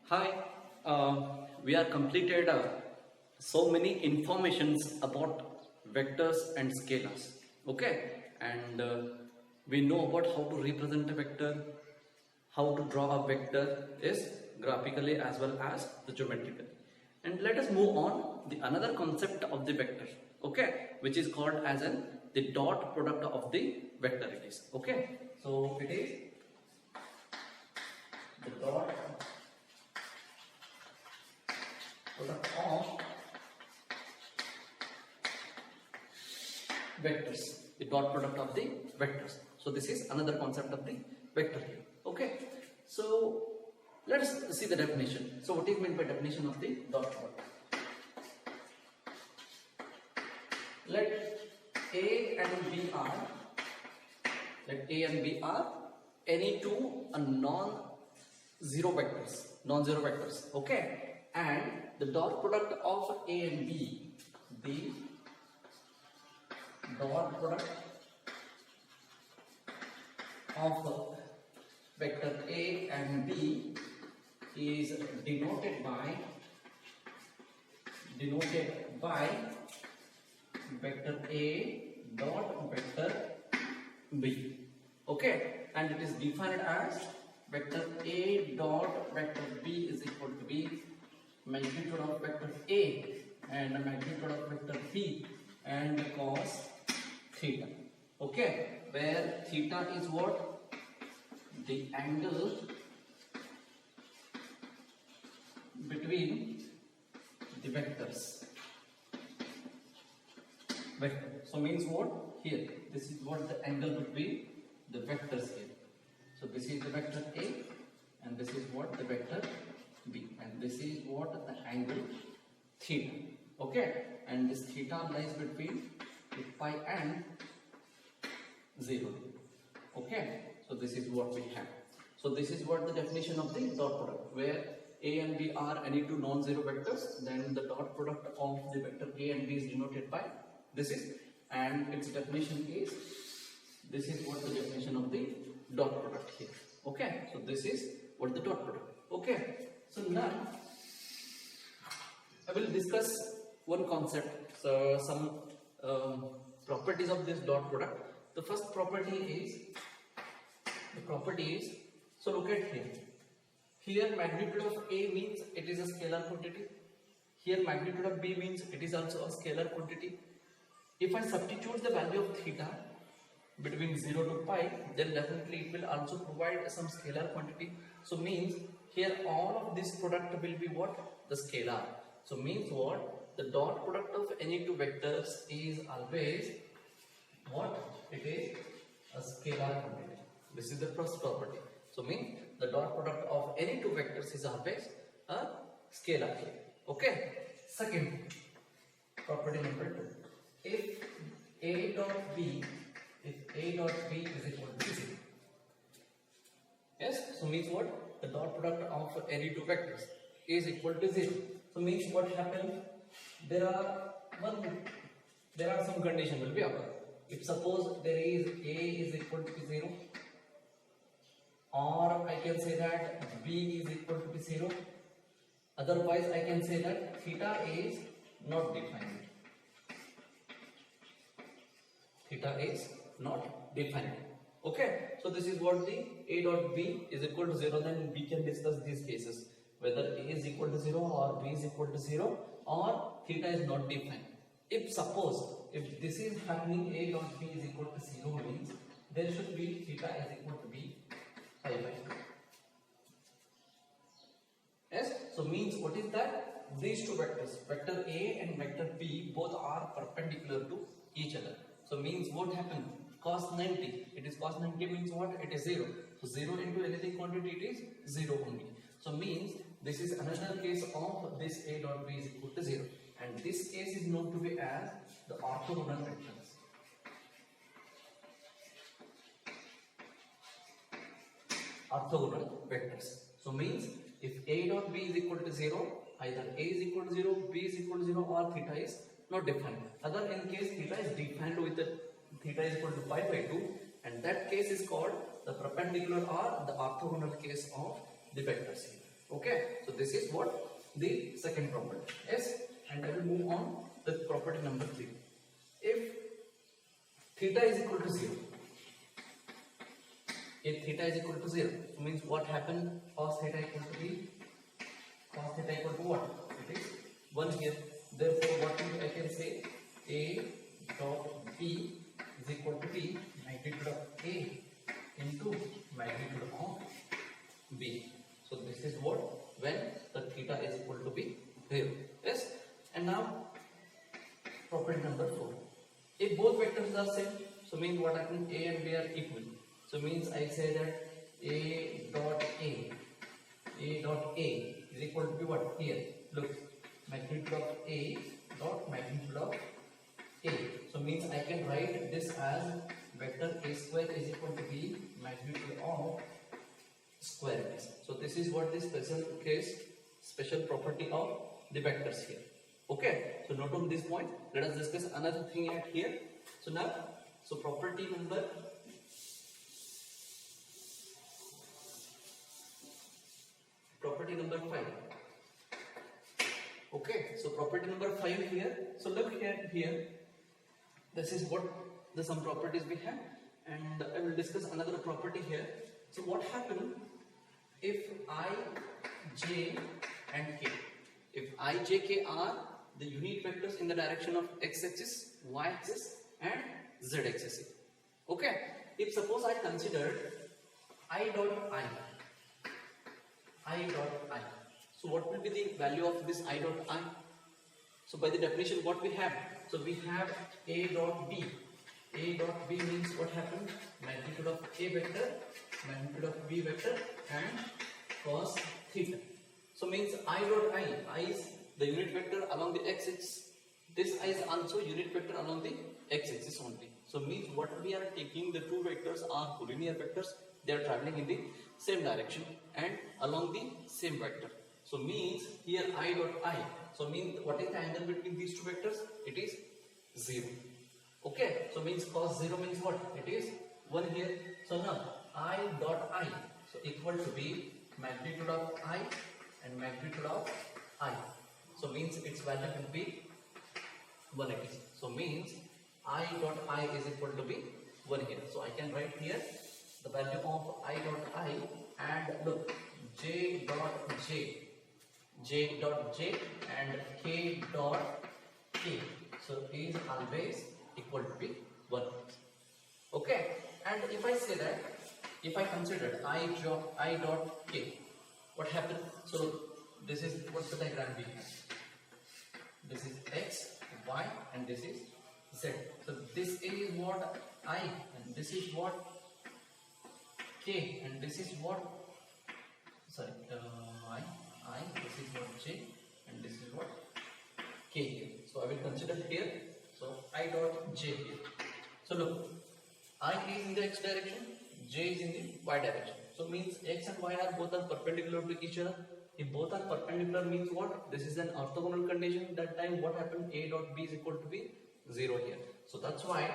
Hi, we are completed so many informations about vectors and scalars. Okay, and we know about how to represent a vector, how to draw a vector is graphically as well as the geometrically. And let us move on the another concept of the vector. Okay, which is called as the dot product of the vector. It is okay. So it is the dot product of vectors, the dot product of the vectors. So this is another concept of the vector here. Okay, so let's see the definition. So what is meant by definition of the dot product? Let A and B are any two non-zero vectors, okay, and the dot product of A and B, the dot product of vector A and B is denoted by vector A dot vector B, okay, and it is defined as vector A dot vector B is equal to be magnitude of vector A and magnitude of vector B and cos theta, okay, where theta is what? The angle between the vectors. So means what? Here, this is what the angle between the vectors here. So this is the vector A and this is what the vector B, and this is what the angle theta, okay, and this theta lies between the pi and 0, okay. So this is what we have. So this is what the definition of the dot product, where A and B are any two non-zero vectors, then the dot product of the vector A and B is denoted by this is, and its definition is, this is what the definition of the dot product here, okay. So this is what the dot product, okay. So now I will discuss one concept, so some properties of this dot product. The first property is, so look at here. Here magnitude of A means it is a scalar quantity. Here magnitude of B means it is also a scalar quantity. If I substitute the value of theta between 0 to pi, then definitely it will also provide some scalar quantity. So means here all of this product will be what? The scalar. So means what? The dot product of any two vectors is always what? It is a scalar quantity. This is the first property. So means the dot product of any two vectors is always a scalar. Okay. Second property number 2. If A dot B is equal to 0. Yes. So means what? The dot product of any two vectors is equal to 0. So means what happens? There are some condition will be occur. If suppose there is A is equal to 0, or I can say that B is equal to 0. Otherwise, I can say that theta is not defined. Theta is not defined. Okay. So this is what the A dot B is equal to 0. Then we can discuss these cases, whether A is equal to 0 or B is equal to 0 or theta is not defined. If suppose if this is happening, A dot B is equal to 0 means there should be theta is equal to be pi by 2. Yes. So means what is that? These two vectors, vector A and vector B, both are perpendicular to each other. So means what happened? Cos 90. It is cos 90 means what? It is 0. So 0 into anything quantity, it is 0 only. So means this is another case of this A dot B is equal to 0. And this case is known to be as the orthogonal vectors. Orthogonal vectors. So means if A dot B is equal to 0, either A is equal to 0, B is equal to 0 or theta is not defined. Other in case theta is defined with the theta is equal to pi by 2, and that case is called the perpendicular or the orthogonal case of the vectors here. Okay, so this is what the second property. Yes, and I will move on with property number 3. If theta is equal to 0, if theta is equal to 0, it means what happened? Cos theta equal to b. Cos theta equal to what? It is 1 here. Therefore, what I can say, a dot b is equal to b magnitude of a into magnitude of b. So this is what when the theta is equal to be 0. Yes. And now property number 4. If both vectors are same, so means what happens? A and b are equal. So means I say that a dot a is equal to be what? Here, look, magnitude of a dot magnitude of a. So means I can write this as vector a square is equal to b magnitude of square x. So this is what the special property of the vectors here. Okay, so note on this point. Let us discuss another thing at here. So now, so property number 5. Okay, so property number 5 here. So look here. This is what the some properties we have, and I will discuss another property here. So what happens if I, j and k? If I, j, k are the unit vectors in the direction of x-axis, y-axis and z-axis. Okay, if suppose I considered I dot I. So what will be the value of this I dot I? So by the definition what we have? So we have a dot b. A dot b means what happened? Magnitude of a vector, magnitude of b vector and cos theta. So means I dot I is the unit vector along the x-axis. This I is also unit vector along the x-axis only. So means what we are taking, the two vectors are collinear vectors. They are traveling in the same direction and along the same vector. So means here I dot I. So means what is the angle between these two vectors? It is 0. Okay. So means cos 0 means what? It is 1 here. So now I dot I. So equal to be magnitude of I and magnitude of I. So means its value will be 180. So means I dot I is equal to be 1 here. So I can write here the value of I dot I and look, j dot j and k dot k. So is always equal to be 1. Okay. And if I say that, if I consider I dot k, what happened? So this is what the diagram we have. This is x, y, and this is z. So this is what I, and this is what k, and this is what I, this is what j, and this is what k here. So I will consider here. So I dot j here. So look, I is in the x direction, j is in the y direction. So means x and y are both are perpendicular to each other. If both are perpendicular means what? This is an orthogonal condition. That time what happened? A dot b is equal to be 0 here. So that's why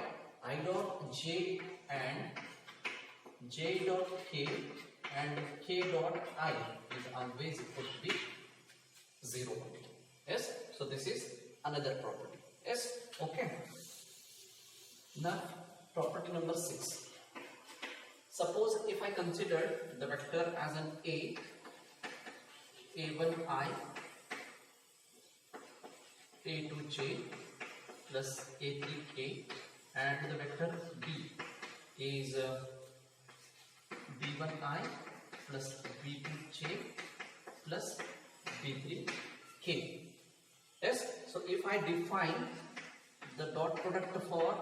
I dot j and j dot k and k dot I is always equal to be 0. Yes. So this is another property. Yes. Okay. Now property number 6. Suppose if I consider the vector as an a1i, a2j plus a3k, and the vector b is b1i plus b2j plus b3k. Yes. So if I define the dot product for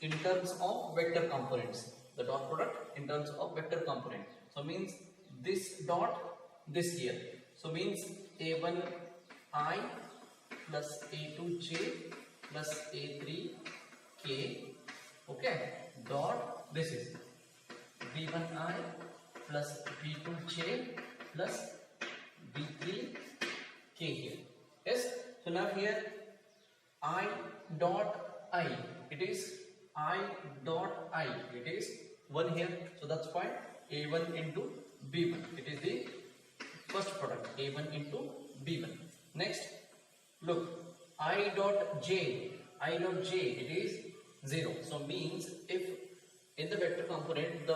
in terms of vector components, the dot product in terms of vector component. So means this dot, this here. So means a1i plus a2j plus a3k. Okay. Dot, this is b1i plus b2j plus b3k here. Yes. So now here I dot I, it is I dot I, it is 1 here. So that's why a1 into b1, it is the A1 into B1. Next, look, I dot j, it is 0. So means if in the vector component,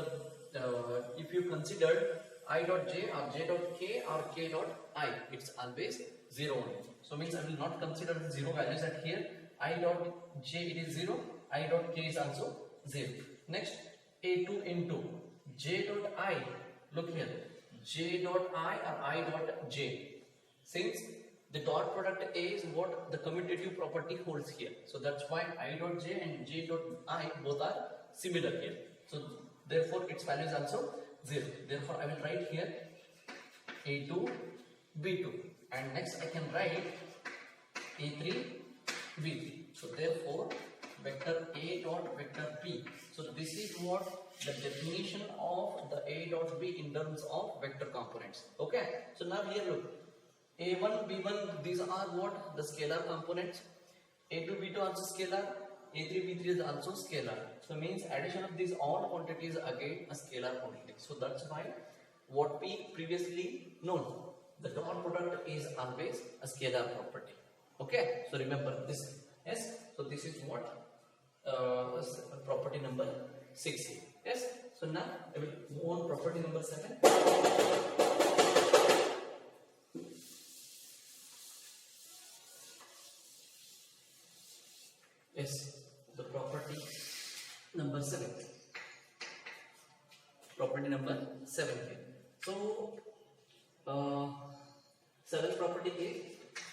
if you consider I dot j or j dot k or k dot I, it's always 0 only. So means I will not consider the 0 values at here. I dot j, it is 0. I dot k is also 0. Next, A2 into j dot I. Look here, j dot I or I dot j. Since the dot product A is what the commutative property holds here. So that's why I dot j and j dot I both are similar here. So therefore its value is also 0. Therefore I will write here A2 B2, and next I can write A3 B3. So therefore vector A dot vector B. So this is what the definition of the A dot B in terms of vector components. Okay. So now here look, A1 B1, these are what the scalar components. A2 B2 also scalar. A3 B3 is also scalar. So means addition of these all quantities again a scalar quantity. So that's why what we previously known, the dot product is always a scalar property. Okay. So remember this. Yes. So this is what property number 6. Yes. So now I will move on property number 7. Yes, the property number 7. Property number 7 here. So, seventh property is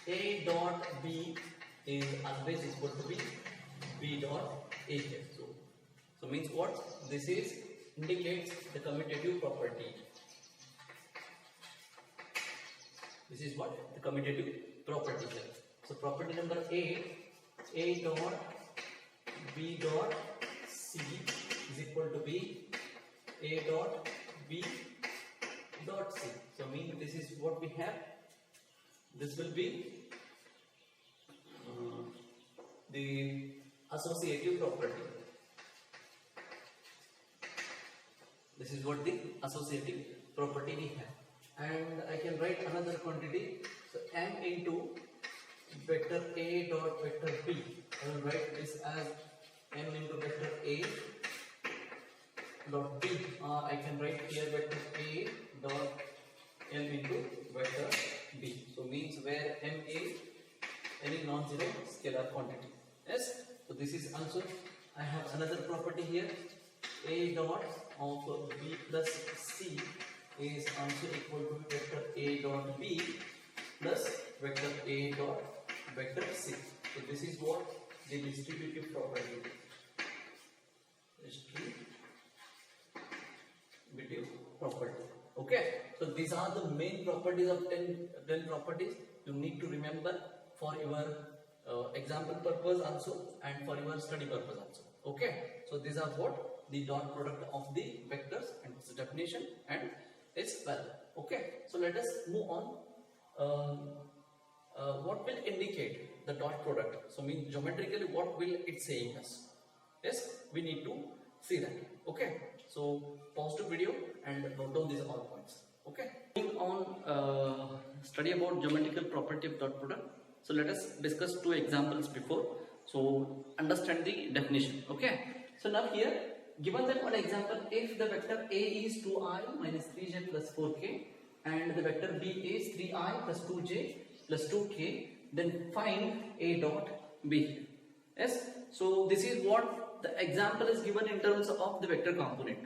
A dot B is always equal to B dot A here. So means what? This is indicates the commutative property. This is what? The commutative property here. So property number 8, A dot B dot C is equal to B A dot B dot C. So mean this is what we have. This will be the associative property. This is what the associative property we have. And I can write another quantity. So M into vector A dot vector B. I will write this as M into vector A dot B. I can write here vector A dot M into vector B. So means where M is any non-zero scalar quantity. Yes. So this is also, I have another property here. A dot of B plus C is also equal to vector A dot B plus vector A dot vector C. So this is what the distributive property. Distributive property. Okay. So these are the main properties of 10 properties you need to remember for your example purpose also and for your study purpose also. Okay. So these are what the dot product of the vectors and its definition and its value. Okay. So let us move on. What will indicate the dot product? So mean geometrically what will it saying us? Yes, we need to see that. Okay. So pause the video and note down these all points. Okay. Moving on, study about geometrical property of dot product. So let us discuss 2 examples before. So understand the definition. Okay. So now here given that one example, if the vector A is 2i minus 3j plus 4k and the vector B is 3i plus 2j plus 2k, then find A dot B. Yes. So this is what the example is given in terms of the vector component.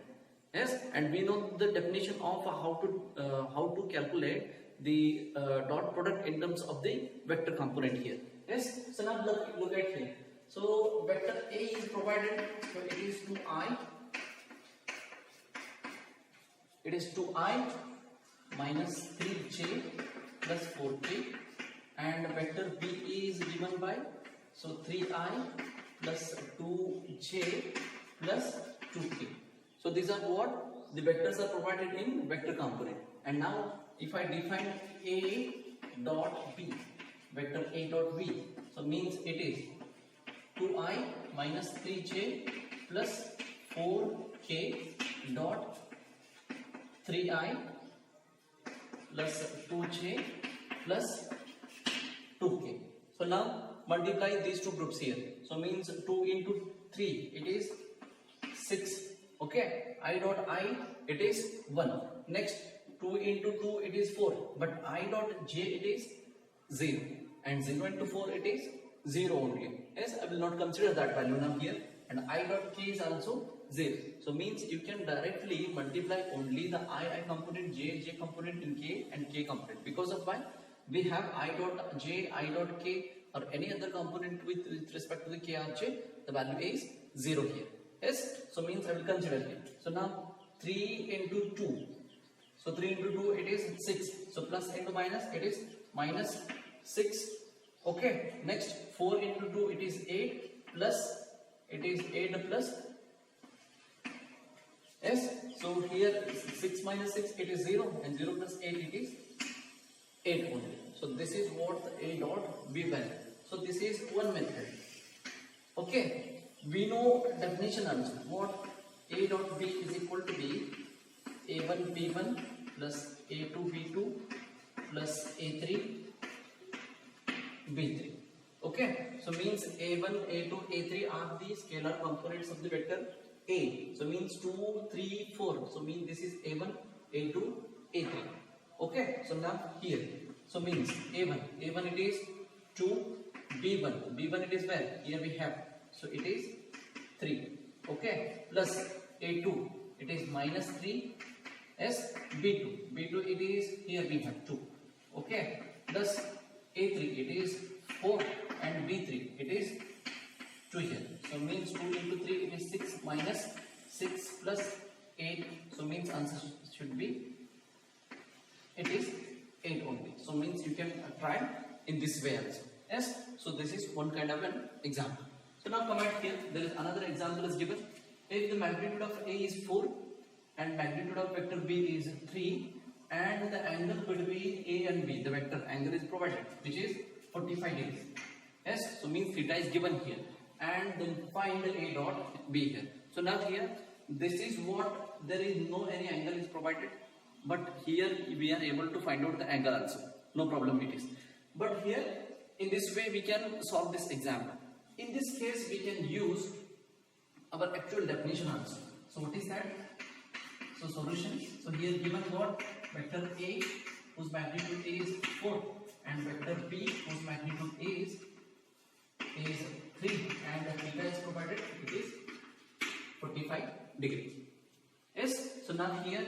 Yes, and we know the definition of how to calculate the dot product in terms of the vector component here. Yes. So now look at here. So vector A is provided, so it is 2i. It is 2i minus 3j plus 4k, and vector B is given by, so 3i plus 2j plus 2k. So these are what the vectors are provided in vector component. And now if I define A dot B, vector A dot B, so means it is 2i minus 3j plus 4k dot 3i plus 2j plus 2k. So now multiply these two groups here. So means 2 into 3, it is 6. Okay, I dot I, it is 1. Next 2 into 2, it is 4. But I dot j, it is 0. And 0 into 4, it is 0 only. Yes, I will not consider that value now here. And I dot k is also 0. So means you can directly multiply only the I component, j component in k and k component. Because of why? We have I dot j, I dot k or any other component with respect to the k or j, the value is 0 here. Yes, so means I will consider here. So now 3 into 2. So 3 into 2, it is 6. So plus into minus, it is minus 6. Okay, next 4 into 2, it is 8 plus, it is 8 plus. Yes, so here 6 minus 6, it is 0, and 0 plus 8, it is 8 only. So this is what A dot B value. So this is one method. Okay, we know definition also. What A dot B is equal to be A1 B1 plus A2 B2 plus A3 B3. Okay, so means A1, A2, A3 are the scalar components of the vector A. So means 2, 3, 4. So means this is A1, A2, A3. Okay, so now here. So means A1 it is 2, B1 it is where? Here we have. So it is 3. Okay, plus A2 it is minus 3. Yes, B2 it is, here we have 2. Okay, plus A3 it is 4 and B3 it is 2 here. So means 2 into 3 it is 6 minus 6 plus 8. So means answer should be, it is 8 only. So means you can try in this way also. Yes, so this is one kind of an example. So now comment here, there is another example is given. If the magnitude of A is 4 and magnitude of vector B is 3 and the angle between A and B, the vector angle is provided, which is 45 degrees. Yes, so means theta is given here, and then find A dot B here. So now here, this is what, there is no any angle is provided, but here we are able to find out the angle also. No problem it is. But here, in this way we can solve this example. In this case, we can use our actual definition also. So what is that? So solution. So here given what? Vector A whose magnitude is 4 and vector B whose magnitude is 3 and the theta is provided, it is 45 degrees. Yes. So now here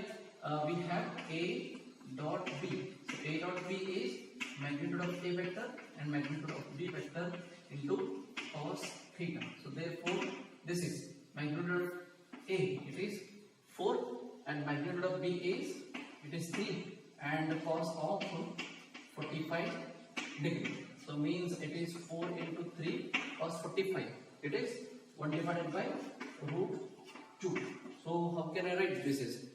we have A dot B. So A dot B is magnitude of A vector and magnitude of B vector into cos theta. So therefore this is magnitude of A, it is 4 and magnitude of B is, it is 3 and cos of 45 degree. So means it is 4 into 3 cos 45. It is 1 divided by root 2. So how can I write this is?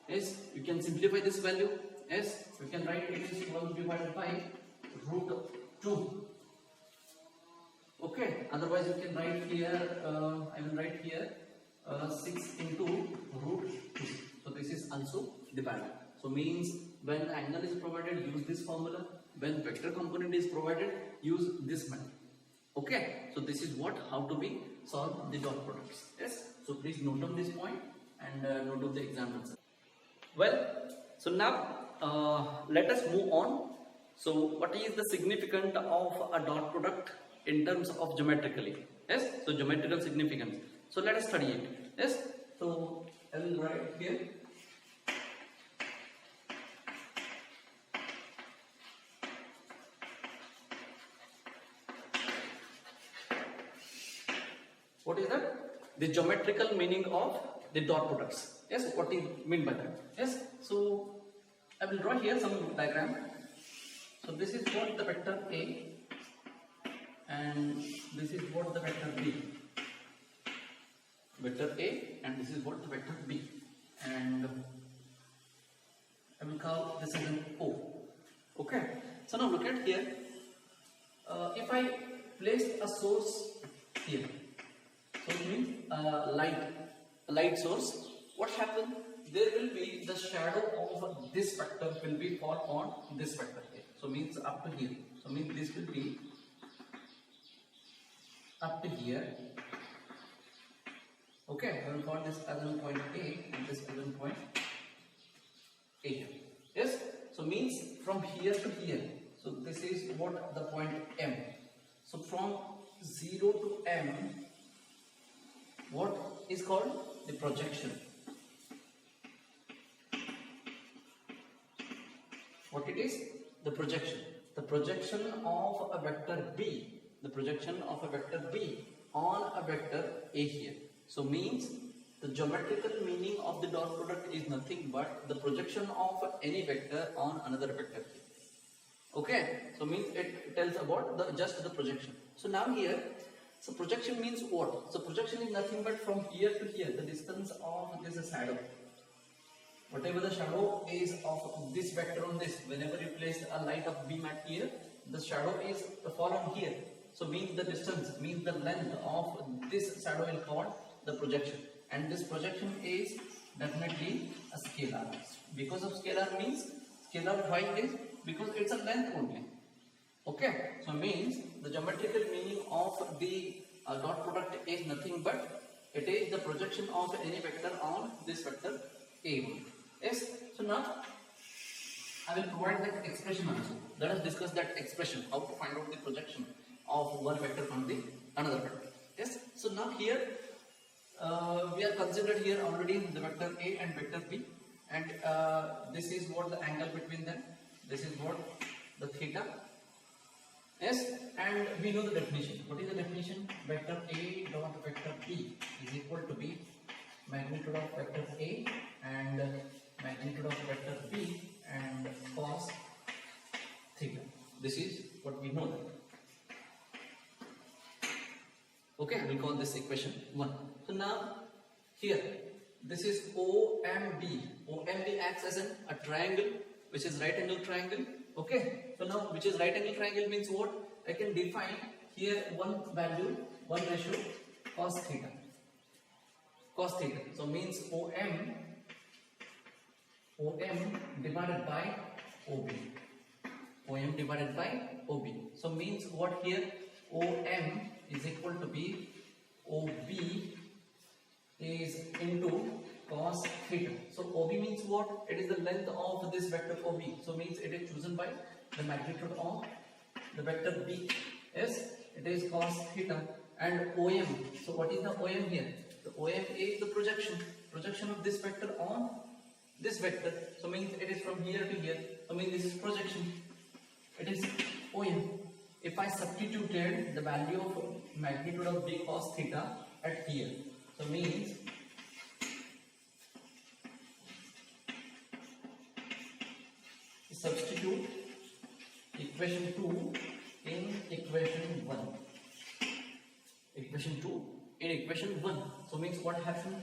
Yes, you can simplify this value. Yes, you can write it is 12 divided by root 2. Okay, otherwise you can write here, I will write here 6 into root 2. So this is also the value. So means when angle is provided, use this formula. When vector component is provided, use this method. Okay, so this is what, how to be solve the dot products. Yes, so please note down this point and note down the examples. Well, so now let us move on. So what is the significance of a dot product in terms of geometrically? Yes, so geometrical significance. So let us study it. Yes, so I will write here. What is that? The geometrical meaning of the dot products. Yes, what is meant by that? Yes, so I will draw here some diagram. So this is what the vector A and this is what the vector B. Vector A and this is what the vector B. And I will call this as an O. Okay. So now look at here. If I place a source here, so it means light source. What happens? there will be the shadow of this vector will be fall on this vector here. So means up to here. So means this will be up to here. Okay, we will call this as a point A and this as a point A here. Yes, so means from here to here. So this is what the point M. So from 0 to M, what is called the projection. What it is? The projection. The projection of a vector B. The projection of a vector B on a vector A here. So means the geometrical meaning of the dot product is nothing but the projection of any vector on another vector here. Okay, so means it tells about just the projection. So now here, so projection means what? So projection is nothing but from here to here, the distance of this shadow. Whatever the shadow is of this vector on this, whenever you place a light of beam at here, the shadow is fall on here. So means the distance, means the length of this shadow is called the projection. And this projection is definitely a scalar. Because of scalar means, scalar why it is? Because it's a length only. Okay, so means the geometrical meaning of the dot product is nothing but it is the projection of any vector on this vector A1. Yes, so now I will provide that expression also. Let us discuss that expression, how to find out the projection of one vector on the another vector. Yes, so now here we are considered here already the vector A and vector B, and this is what the angle between them. This is what the theta. Yes, and we know the definition. What is the definition? Vector A dot vector B is equal to be magnitude of vector A and magnitude of vector B and cos theta. This is what we know. Okay, we call this equation 1. So now here this is OMB. OMB acts as a triangle, which is right angle triangle. Okay, so now which is right angle triangle means what? I can define here one value, one ratio cos theta. Cos theta. So means OM divided by OB. OM divided by OB. So means what here? OM is equal to be OB is into cos theta. So OB means what? It is the length of this vector OB. So means it is chosen by the magnitude of the vector B. Yes, it is cos theta. And OM. So what is the OM here? The OM is the projection of this vector on this vector. So means it is from here to here. So means this is projection. It is OM. If I substituted the value of magnitude of B cos theta at here, so means substitute equation 2 in equation 1. Equation 2 in equation 1. So means what happened?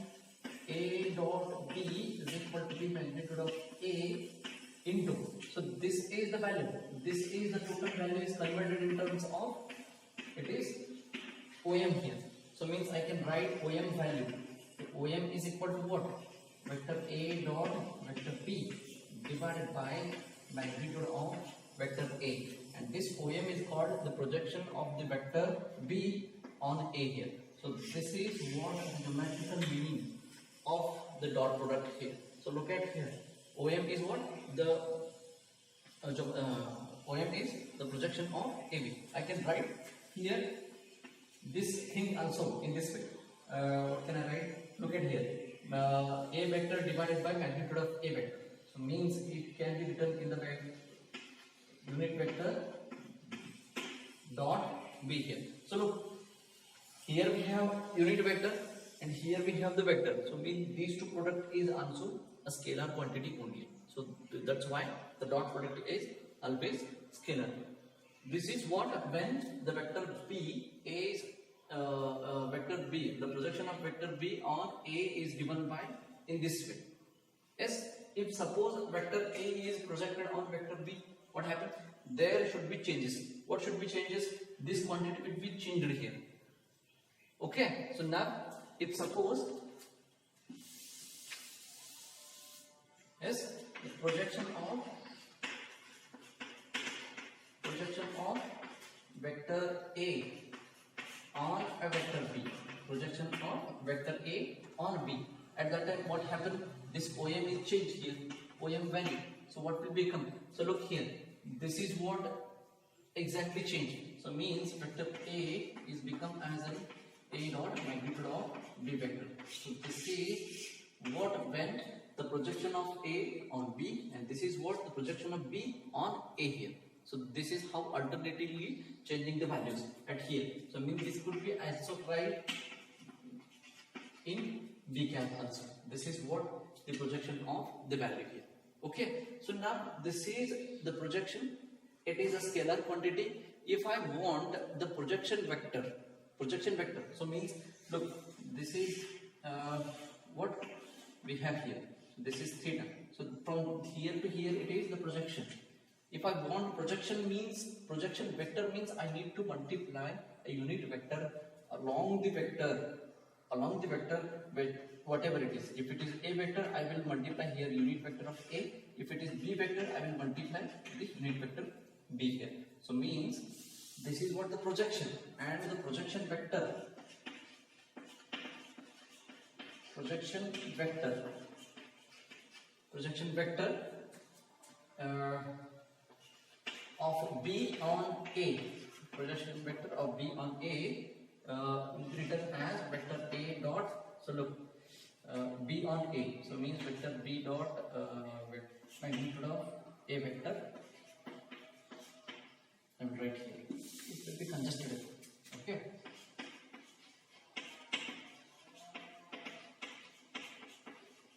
A dot B is equal to the magnitude of A into. So this is the value. This is the total value is converted in terms of it is OM here. So means I can write OM value. So OM is equal to what? Vector A dot vector B divided by magnitude of vector A, and this OM is called the projection of the vector B on A here. So this is what the geometrical meaning of the dot product here. So look at here. OM is what? The OM is the projection of AB. I can write here this thing also in this way. What can I write? Look at here. A vector divided by magnitude of A vector. So means it can be written in the way unit vector dot B here. So look, here we have unit vector and here we have the vector. So means these two product is also a scalar quantity only. So that's why the dot product is always scalar. This is what when the vector B is vector B, the projection of vector B on A is given by in this way. Yes, if suppose vector A is projected on vector B, what happens? There should be changes. What should be changes? This quantity will be changed here. Okay, so now if suppose Yes, the projection of vector A on a vector B. Projection of vector A on B. At that time, what happened? This OM is changed here. OM value. So what will become? So look here. This is what exactly changed. So means vector A is become as an A dot magnitude of B vector. So this is what went the projection of A on B, and this is what the projection of B on A here. So this is how alternatively changing the values at here. So means this could be also tried in B cap also. This is what the projection of the value here. Okay. So now this is the projection. It is a scalar quantity. If I want the projection vector. So means look, this is what we have here. This is theta. So from here to here it is the projection. If I want projection vector means I need to multiply a unit vector along the vector with whatever it is. If it is A vector, I will multiply here unit vector of A. If it is B vector, I will multiply this unit vector B here. So means this is what the projection, and the projection vector of B on A, projection vector of B on A written as vector A dot. So look, B on A. So means vector B dot magnitude of A vector. I will write here. It will be congested. Okay.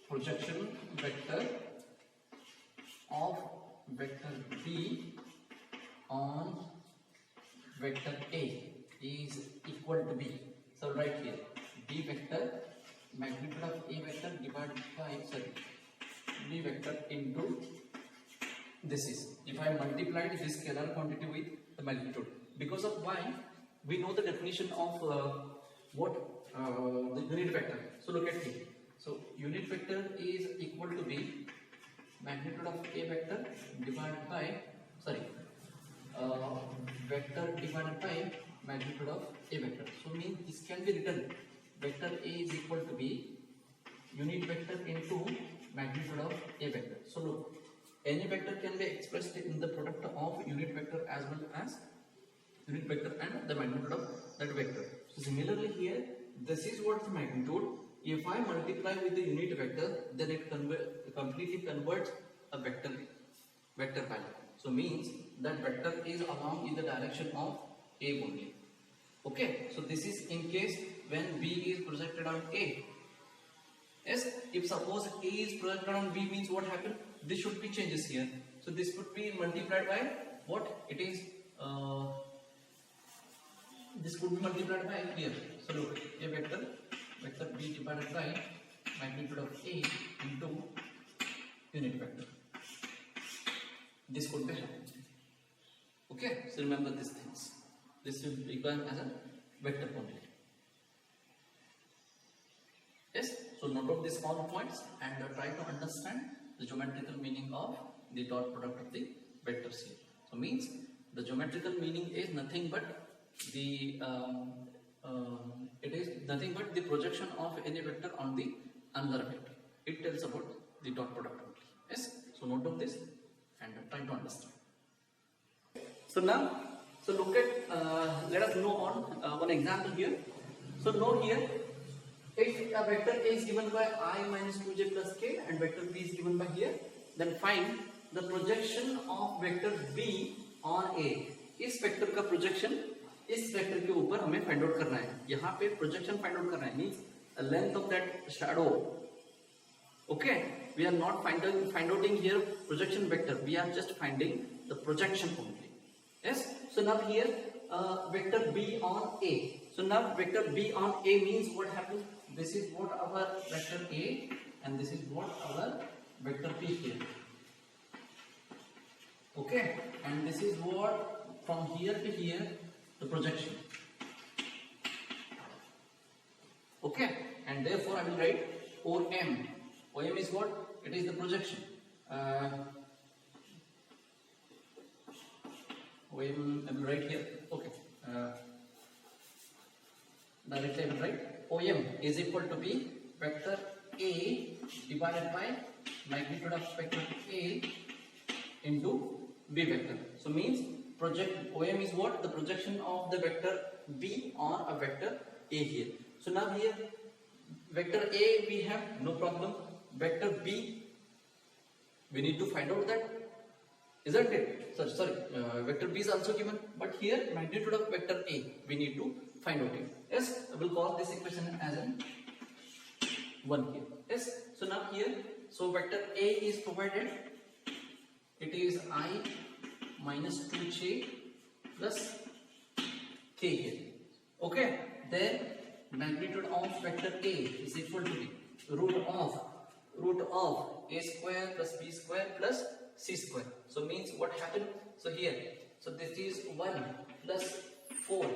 Projection vector of vector B on vector A is equal to B. So right here, B vector magnitude of A vector divided by B vector into this is. If I multiplied this scalar quantity with the magnitude, because of why we know the definition of the unit vector. So look at here. So unit vector is equal to B magnitude of A vector divided by vector divided by magnitude of A vector. So means this can be written vector A is equal to B unit vector into magnitude of A vector. So look, any vector can be expressed in the product of unit vector as well as unit vector and the magnitude of that vector. So similarly here, this is what the magnitude. If I multiply with the unit vector, then it completely converts a vector value. So means that vector is along in the direction of A only. Okay, so this is in case when B is projected on A. Yes, if suppose A is projected on B means what happened? This should be changes here. So this would be multiplied by what? It is this could be multiplied by here. So look, A vector B divided by magnitude of A into unit vector. This could be happening. Okay, so remember these things. This will become as a vector quantity. Yes, so note of these all points and try to understand the geometrical meaning of the dot product of the vectors here. So means the geometrical meaning is nothing but the projection of any vector on the another vector. It tells about the dot product only. Yes, so note of this and try to understand. So now, so look at let us know on one example here. So know here, if a vector A is given by I minus 2j plus k and vector B is given by here, then find the projection of vector B on A. इस vector का projection इस vector के ऊपर हमें find out करना है. यहाँ पे प्रोजेक्शन फाइंड आउट करना है, means length of that shadow. Okay, we are not find outing here projection vector. We are just finding the projection only. Yes. So now here vector B on A. So now vector B on A means what happens? This is what our vector A and this is what our vector P here. Okay, and this is what from here to here the projection. Okay, and therefore I will write OM. OM is what? It is the projection. OM, I will write here. Okay. Directly I will write OM is equal to be vector A divided by magnitude of vector A into B vector. So means project OM is what? The projection of the vector B on a vector A here. So now here vector A we have no problem. Vector B we need to find out that, isn't it? Sorry, vector B is also given, but here magnitude of vector A we need to find out it. Yes, I will call this equation as an 1 here. Yes, so now here, so vector A is provided. It is I minus 2j plus k here. Okay, then magnitude of vector A is equal to be root of a square plus b square plus c square. So means what happened? So here, so this is 1 plus 4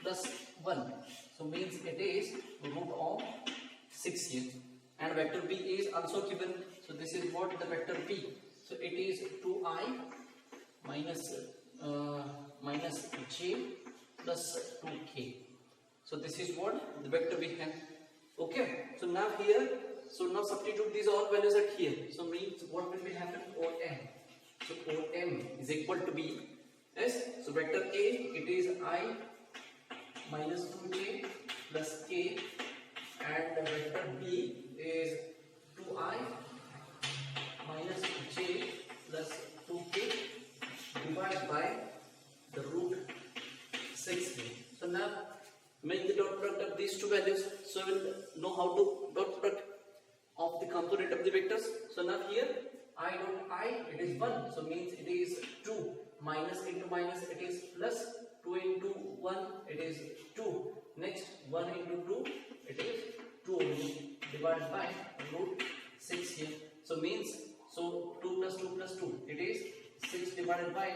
plus 1. So means it is root of 6 here. And vector b is also given. So this is what the vector b. So it is 2i minus j plus 2k. So this is what the vector we have. Okay. So now here, so now substitute these all values at here. So means what will be happen? OM. So OM is equal to b. Yes. So vector A it is I minus 2j plus k, and vector B is 2i minus j plus 2k divided by the root 6k. So now make the dot product of these two values. So we will know how to dot product of the component of the vectors. So now here I dot I it is 1. So means it is 2 minus into minus it is plus 2 into 1 it is 2. Next 1 into 2 it is 2 only divided by root 6 here. So means so 2 plus 2 plus 2 it is 6 divided by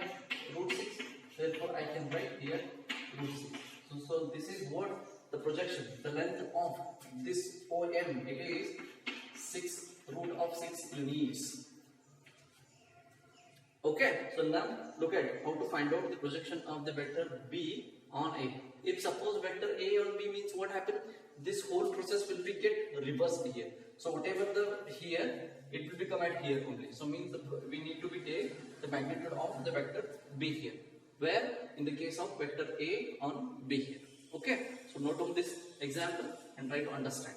root 6. Therefore I can write here root 6. So this is what the projection, the length of this OM it is 6 root of 6 units. Okay, so now look at how to find out the projection of the vector B on A. If suppose vector A on B means what happened? This whole process will be get reversed here. So whatever the here, it will become at here only. So means we need to be take the magnitude of the vector B here. Where in the case of vector A on B here. Okay, so note on this example and try to understand.